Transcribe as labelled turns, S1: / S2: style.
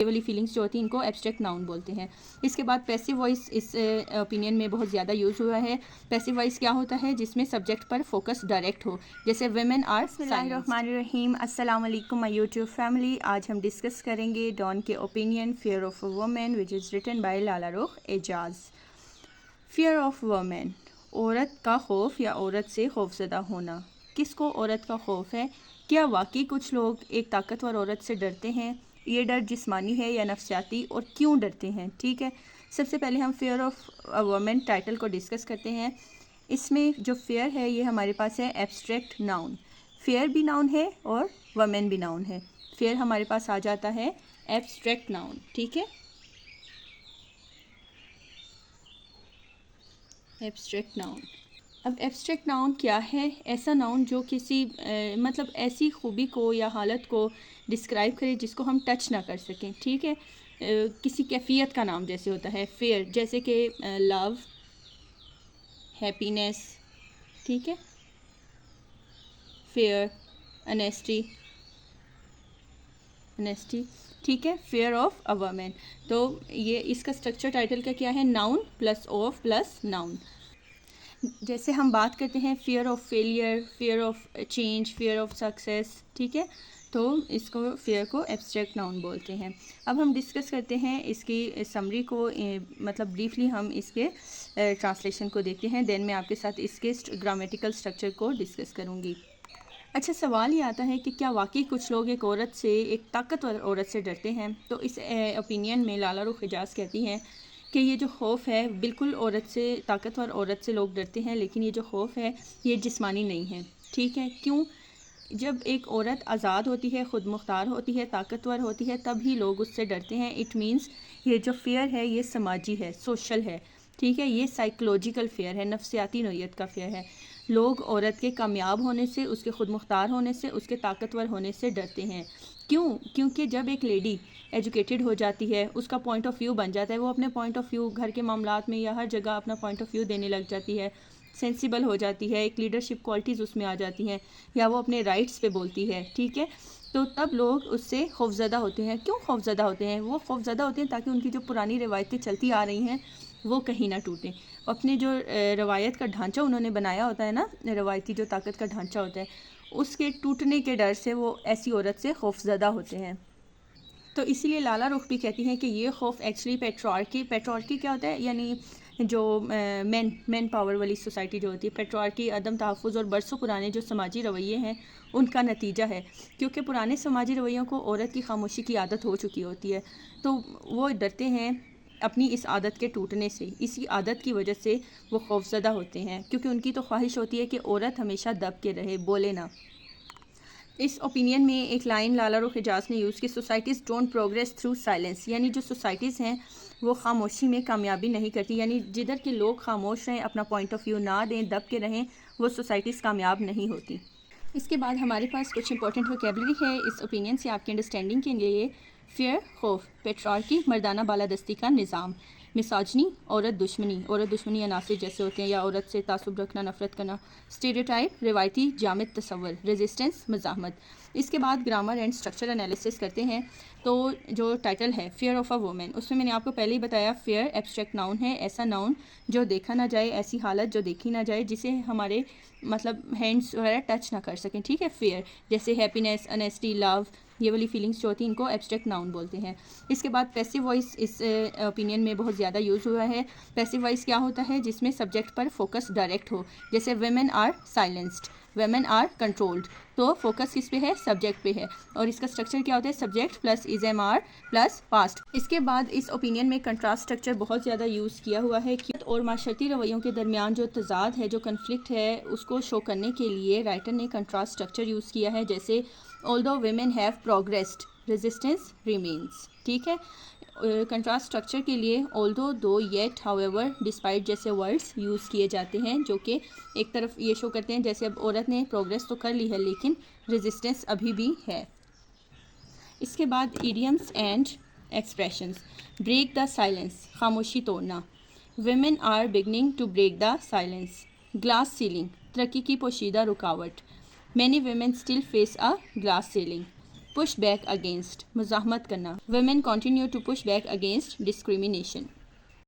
S1: یہ والی فیلنگس جو ہوتی ہیں ان کو ایبسٹریکٹ ناؤن بولتے ہیں. اس کے بعد پیسو وائس اس اوپینین میں بہت زیادہ یوز ہوا ہے. پیسو وائس کیا ہوتا ہے؟ جس میں سبجیکٹ پر فوکس ڈائریکٹ ہو, جیسے ویمن آر. بسم اللہ الرحمن الرحیم. السلام علیکم مائی یوٹیوب فیملی. آج ہم ڈسکس کریں گے ڈان کے opinion fair of a woman which is written by Lala Rukh Ijaz. Fear of women, عورت کا خوف یا عورت سے خوفزدہ ہونا. کس کو عورت کا خوف ہے؟ کیا واقعی کچھ لوگ ایک طاقتور عورت سے ڈرتے ہیں؟ یہ ڈر جسمانی ہے یا نفسیاتی, اور کیوں ڈرتے ہیں؟ ٹھیک ہے, سب سے پہلے ہم فیئر آف وومن ٹائٹل کو ڈسکس کرتے ہیں. اس میں جو فیئر ہے یہ ہمارے پاس ہے ایبسٹریکٹ ناؤن. فیئر بھی ناؤن ہے اور وومن بھی ناؤن ہے. فیئر ہمارے پاس آ جاتا ہے ایبسٹریکٹ ناؤن. ٹھیک ہے, ایبسٹریکٹ ناؤن. اب ایبسٹریکٹ ناؤن کیا ہے؟ ایسا ناؤن جو کسی مطلب ایسی خوبی کو یا حالت کو ڈسکرائب کرے جس کو ہم ٹچ نہ کر سکیں. ٹھیک ہے, کسی کیفیت کا نام جیسے ہوتا ہے فیئر, جیسے کہ لو, ہیپینس. ٹھیک ہے, فیئر, انیسٹی. ٹھیک ہے, فیئر آف اے وومن. تو یہ اس کا اسٹرکچر ٹائٹل کا کیا ہے؟ Noun plus of plus noun. جیسے ہم بات کرتے ہیں fear of failure, fear of change, fear of success. ٹھیک ہے, تو اس کو فیئر کو ایبسٹریکٹ ناؤن بولتے ہیں. اب ہم ڈسکس کرتے ہیں اس کی سمری کو, مطلب بریفلی ہم اس کے ٹرانسلیشن کو دیکھتے ہیں, دین میں آپ کے ساتھ اس کے گرامیٹیکل اسٹرکچر کو ڈسکس کروں گی. اچھا, سوال یہ آتا ہے کہ کیا واقعی کچھ لوگ ایک عورت سے, ایک طاقتور عورت سے ڈرتے ہیں؟ تو اس اوپینین میں لالا رخ اعجاز کہتی ہیں کہ یہ جو خوف ہے بالکل عورت سے, طاقتور عورت سے لوگ ڈرتے ہیں, لیکن یہ جو خوف ہے یہ جسمانی نہیں ہے. ٹھیک ہے, کیوں؟ جب ایک عورت آزاد ہوتی ہے, خود مختار ہوتی ہے, طاقتور ہوتی ہے, تب ہی لوگ اس سے ڈرتے ہیں. اٹ مینس یہ جو فیئر ہے یہ سماجی ہے, سوشل ہے. ٹھیک ہے, یہ سائیکولوجیکل فیئر ہے, نفسیاتی نوعیت کا فیئر ہے. لوگ عورت کے کامیاب ہونے سے, اس کے خود مختار ہونے سے, اس کے طاقتور ہونے سے ڈرتے ہیں. کیوں؟ کیونکہ جب ایک لیڈی ایجوکیٹڈ ہو جاتی ہے, اس کا پوائنٹ آف ویو بن جاتا ہے, وہ اپنے پوائنٹ آف ویو گھر کے معاملات میں یا ہر جگہ اپنا پوائنٹ آف ویو دینے لگ جاتی ہے, سینسیبل ہو جاتی ہے, ایک لیڈرشپ کوالٹیز اس میں آ جاتی ہیں, یا وہ اپنے رائٹس پہ بولتی ہے. ٹھیک ہے, تو تب لوگ اس سے خوفزدہ ہوتے ہیں. کیوں خوفزدہ ہوتے ہیں؟ وہ خوفزدہ ہوتے ہیں تاکہ ان کی جو پرانی روایتیں چلتی آ رہی ہیں وہ کہیں نہ ٹوٹیں. اپنے جو روایت کا ڈھانچہ انہوں نے بنایا ہوتا ہے نا, روایتی جو طاقت کا ڈھانچہ ہوتا ہے, اس کے ٹوٹنے کے ڈر سے وہ ایسی عورت سے خوفزدہ ہوتے ہیں. تو اسی لیے لالا رخ بھی کہتی ہیں کہ یہ خوف ایکچولی پیٹرارکی کیا ہوتا ہے؟ یعنی جو مین پاور والی سوسائٹی جو ہوتی ہے, پیٹرارکی, عدم تحفظ اور برسوں پرانے جو سماجی رویے ہیں ان کا نتیجہ ہے. کیونکہ پرانے سماجی رویوں کو عورت کی خاموشی کی عادت ہو چکی ہوتی ہے, تو وہ ڈرتے ہیں اپنی اس عادت کے ٹوٹنے سے. اسی عادت کی وجہ سے وہ خوفزدہ ہوتے ہیں, کیونکہ ان کی تو خواہش ہوتی ہے کہ عورت ہمیشہ دب کے رہے, بولے نہ. اس اوپینین میں ایک لائن لالا رخ اعجاز نے یوز کی, societies don't progress through silence. یعنی جو سوسائٹیز ہیں وہ خاموشی میں کامیابی نہیں کرتی, یعنی جدھر کے لوگ خاموش رہیں, اپنا پوائنٹ آف ویو نہ دیں, دب کے رہیں, وہ سوسائٹیز کامیاب نہیں ہوتی. اس کے بعد ہمارے پاس کچھ امپورٹنٹ ووکیبلری ہے اس اوپینین سے آپ کے انڈرسٹینڈنگ کے لیے. فیئر, خوف. پیٹرارکی, مردانہ بالادستی کا نظام. مساجنی, عورت دشمنی عناصر جیسے ہوتے ہیں, یا عورت سے تعصب رکھنا, نفرت کرنا. اسٹیریوٹائپ, روایتی جامد تصور. ریزسٹنس, مزاحمت. اس کے بعد گرامر اینڈ اسٹرکچر انالیسس کرتے ہیں. تو جو ٹائٹل ہے فیئر آف اے وومن, اس میں میں نے آپ کو پہلے ہی بتایا فیئر ایبسٹریکٹ ناؤن ہے, ایسا ناؤن جو دیکھا نہ جائے, ایسی حالت جو دیکھی نہ جائے جسے ہمارے مطلب ہینڈس وغیرہ ٹچ نہ کر سکیں. ٹھیک ہے, فیئر جیسے ہیپینس, انیسٹی, لو, یہ والی فیلنگس جو ہوتی ہیں ان کو ایبسٹریکٹ ناؤن بولتے ہیں. اس کے بعد پیسو وائس اس اوپینین میں بہت زیادہ یوز ہوا ہے. پیسو وائس کیا ہوتا ہے؟ جس میں سبجیکٹ پر فوکس ڈائریکٹ ہو, جیسے women are silenced, women are controlled. تو فوکس کس پہ ہے؟ سبجیکٹ پہ ہے. اور اس کا اسٹرکچر کیا ہوتا ہے؟ Subject plus is am are plus past. اس کے بعد اس اوپینین میں کنٹراسٹ اسٹرکچر بہت زیادہ یوز کیا ہوا ہے, اور معاشرتی رویوں کے درمیان جو تضاد ہے, جو کنفلکٹ ہے, اس کو شو کرنے کے لیے رائٹر نے کنٹراسٹ اسٹرکچر یوز کیا ہے, جیسے although women have progressed, resistance remains. ٹھیک ہے, کنٹراسٹ اسٹرکچر کے لیے although, though, yet, however, despite جیسے ورڈز یوز کیے جاتے ہیں, جو کہ ایک طرف یہ شو کرتے ہیں جیسے اب عورت نے پروگریس تو کر لی ہے لیکن ریزسٹنس ابھی بھی ہے. اس کے بعد idioms and expressions. Break the silence, خاموشی توڑنا. Women are beginning to break the silence. Glass ceiling, ترقی کی پوشیدہ رکاوٹ. Many women still face a glass ceiling. push back against, مزاحمت کرنا. Women continue to push back against discrimination.